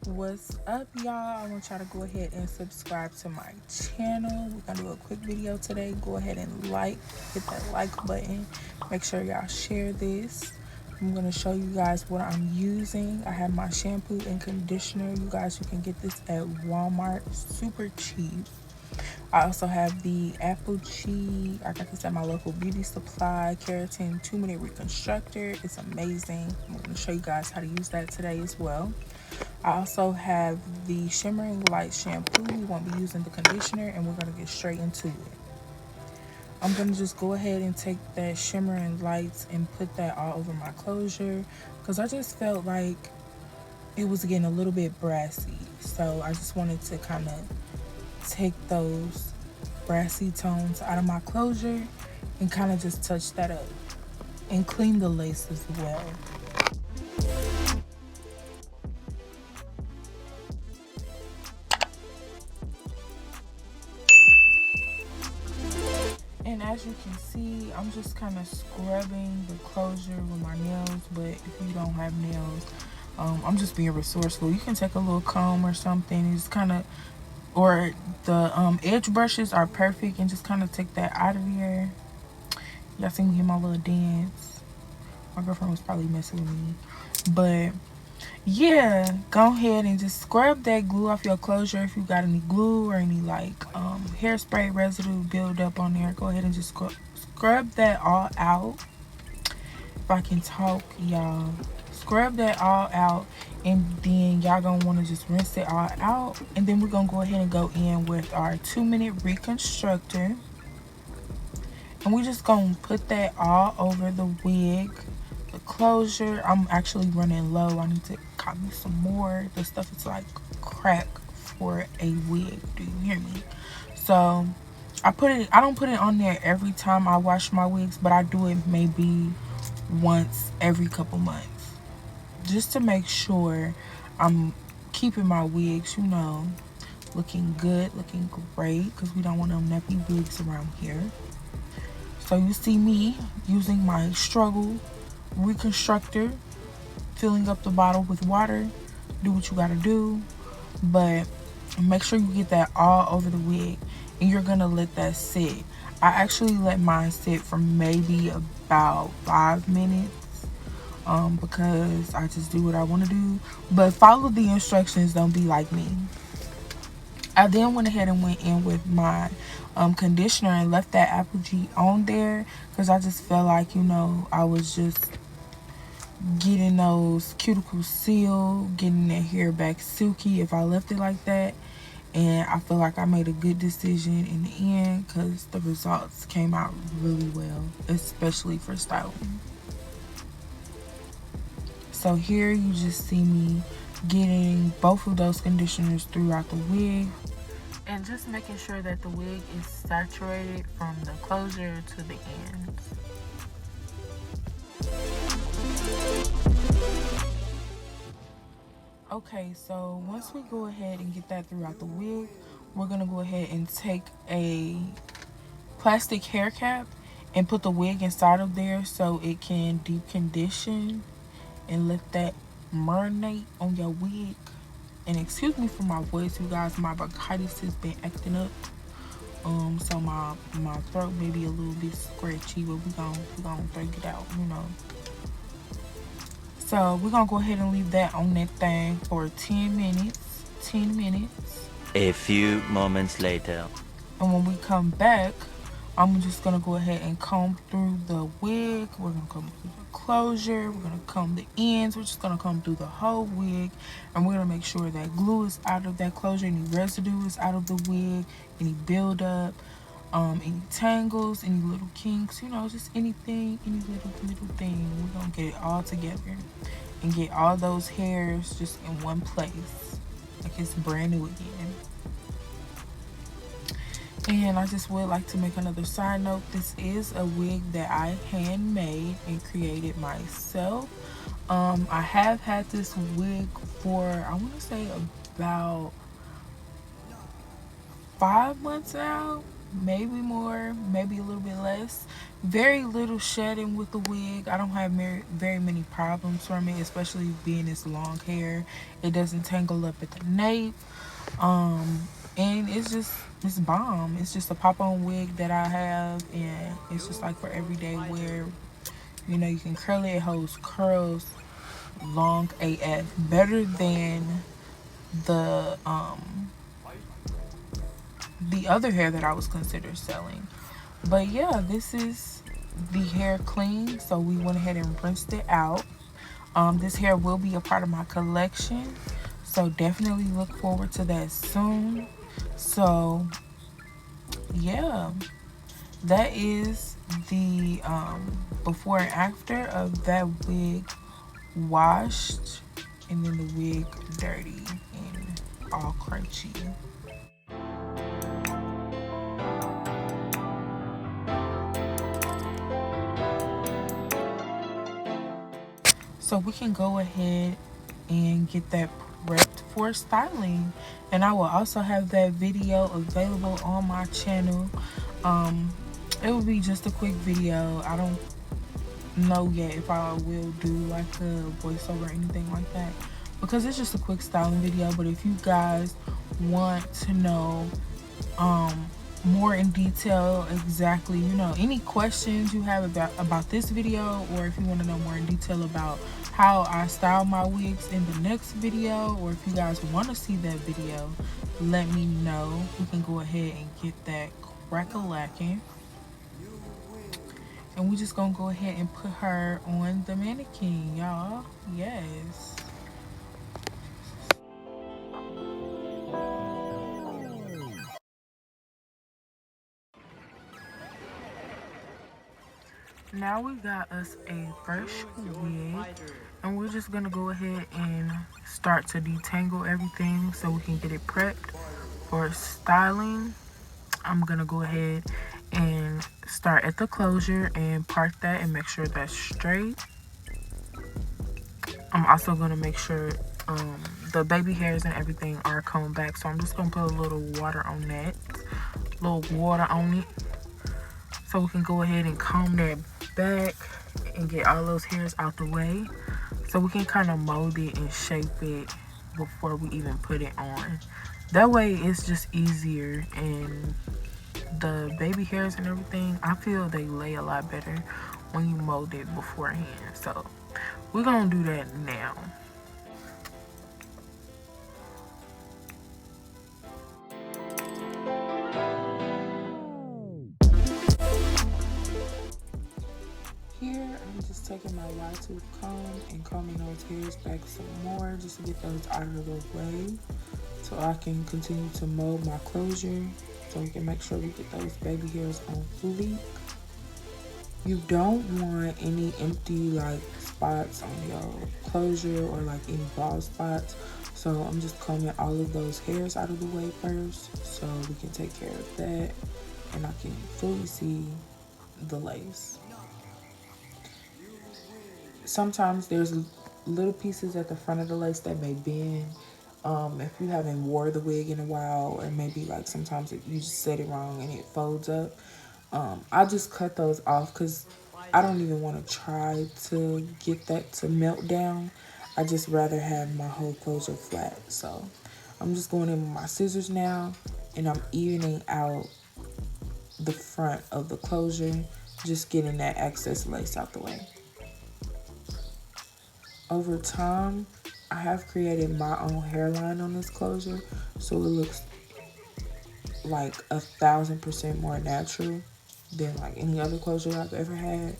What's up, y'all? I want y'all to go ahead and subscribe to my channel. We're gonna do a quick video today. Go ahead and hit that like button. Make sure y'all share this. I'm gonna show you guys what I'm using. I have my shampoo and conditioner. You guys, you can get this at Walmart, super cheap. I also have the Aphoge. I got this at my local beauty supply. Keratin 2-minute reconstructor. It's amazing. I'm going to show you guys how to use that today as well. I also have the Shimmering light shampoo. We won't be using the conditioner, and we're going to get straight into it. I'm going to just go ahead and take that Shimmering lights and put that all over my closure, because I just felt like it was getting a little bit brassy. So I just wanted to kind of take those brassy tones out of my closure and kind of just touch that up and clean the lace as well. And as you can see, I'm just kind of scrubbing the closure with my nails, but if you don't have nails, I'm just being resourceful. You can take a little comb or something and just kind of, or the edge brushes are perfect, and just kind of take that out of here. Y'all see me in my little dance. My girlfriend was probably messing with me, but yeah, go ahead and just scrub that glue off your closure. If you got any glue or any like hairspray residue build up on there, go ahead and just scrub that all out. If I can talk, y'all, scrub that all out, and then y'all gonna want to just rinse it all out, and then we're gonna go ahead and go in with our 2-minute reconstructor, and we're just gonna put that all over the wig, the closure. I'm actually running low. I need to cop me some more. This stuff is like crack for a wig. Do you hear me? So I don't put it on there every time I wash my wigs, but I do it maybe once every couple months, just to make sure I'm keeping my wigs, you know, looking good, looking great, because we don't want them nappy wigs around here. So you see me using my Struggle reconstructor, filling up the bottle with water. Do what you gotta do, but make sure you get that all over the wig, and you're gonna let that sit. I actually let mine sit for maybe about 5 minutes because I just do what I want to do, but follow the instructions. Don't be like me. I then went ahead and went in with my conditioner and left that Aphoge on there, because I just felt like, you know, I was just getting those cuticles sealed, getting that hair back silky if I left it like that. And I feel like I made a good decision in the end, because the results came out really well, especially for styling. So here you just see me getting both of those conditioners throughout the wig, and just making sure that the wig is saturated from the closure to the ends. Okay, so once we go ahead and get that throughout the wig, we're gonna go ahead and take a plastic hair cap and put the wig inside of there so it can deep condition and let that marinate on your wig. And excuse me for my voice, you guys, my bronchitis has been acting up, so my throat may be a little bit scratchy, but we gonna break it out, you know. So we're gonna go ahead and leave that on that thing for 10 minutes. A few moments later. And when we come back, I'm just gonna go ahead and comb through the wig. We're gonna comb through the closure. We're gonna comb the ends. We're just gonna comb through the whole wig, and we're gonna make sure that glue is out of that closure, any residue is out of the wig, any buildup, any tangles, any little kinks, you know, just anything, any little thing. We're gonna get it all together and get all those hairs just in one place, like it's brand new again. And I just would like to make another side note. This is a wig that I handmade and created myself. I have had this wig for, I want to say, about 5 months now. maybe more, maybe a little bit less. Very little shedding with the wig. I don't have very many problems from it, especially being this long hair. It doesn't tangle up at the nape. And it's bomb. It's just a pop on wig that I have, and it's just like for everyday wear. You know, you can curl it. It holds curls long AF. Better than the the other hair that I was considered selling. But yeah, this is the hair clean, so we went ahead and rinsed it out. This hair will be a part of my collection, so definitely look forward to that soon. So yeah, that is the before and after of that wig washed, and then the wig dirty and all crunchy. So we can go ahead and get that prepped for styling. And I will also have that video available on my channel. It will be just a quick video. I don't know yet if I will do like a voiceover or anything like that, because it's just a quick styling video. But if you guys want to know more in detail, exactly, you know, any questions you have about this video, or if you want to know more in detail about how I style my wigs in the next video, or if you guys want to see that video, let me know. We can go ahead and get that crack-a-lacking. And we just gonna go ahead and put her on the mannequin, y'all. Yes. Now we got us a fresh wig, and we're just gonna go ahead and start to detangle everything so we can get it prepped for styling. I'm gonna go ahead and start at the closure and part that and make sure that's straight. I'm also gonna make sure the baby hairs and everything are combed back, so I'm just gonna put a little water on that, it, so we can go ahead and comb that back and get all those hairs out the way, so we can kind of mold it and shape it before we even put it on. That way it's just easier, and the baby hairs and everything, I feel they lay a lot better when you mold it beforehand. So we're gonna do that now. Here, I'm just taking my wide tooth comb and combing those hairs back some more just to get those out of the way, so I can continue to mold my closure, so we can make sure we get those baby hairs on fleek. You don't want any empty like spots on your closure or like any bald spots. So I'm just combing all of those hairs out of the way first, so we can take care of that and I can fully see the lace. Sometimes there's little pieces at the front of the lace that may bend. If you haven't wore the wig in a while, or maybe like sometimes you just set it wrong and it folds up, I just cut those off because I don't even want to try to get that to melt down. I just rather have my whole closure flat. So I'm just going in with my scissors now, and I'm evening out the front of the closure, just getting that excess lace out the way. Over time, I have created my own hairline on this closure, so it looks like 1,000% more natural than like any other closure I've ever had.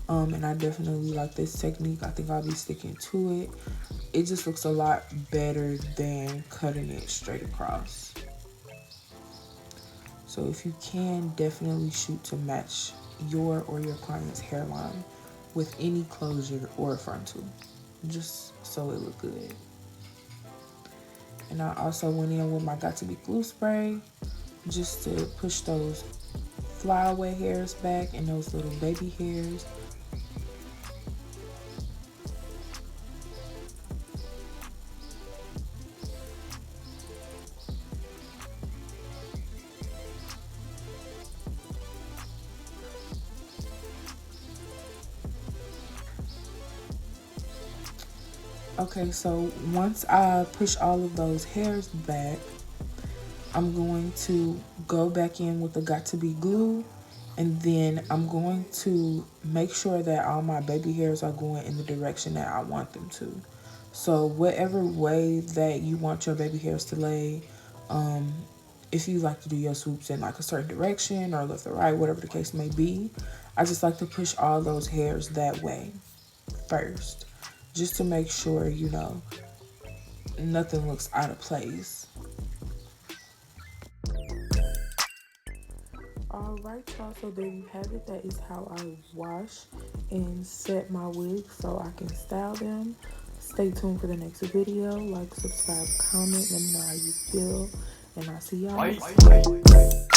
And I definitely like this technique. I think I'll be sticking to it. It just looks a lot better than cutting it straight across. So if you can, definitely shoot to match your or your client's hairline with any closure or frontal, just so it look good. And I also went in with my Got To Be glue spray just to push those flyaway hairs back and those little baby hairs. Okay, so once I push all of those hairs back, I'm going to go back in with the Got To Be glue, and then I'm going to make sure that all my baby hairs are going in the direction that I want them to. So whatever way that you want your baby hairs to lay, if you like to do your swoops in like a certain direction or left or right, whatever the case may be, I just like to push all those hairs that way first, just to make sure, you know, nothing looks out of place. Alright y'all, so there you have it. That is how I wash and set my wigs so I can style them. Stay tuned for the next video. Like, subscribe, comment, let me know how you feel, and I'll see y'all next time.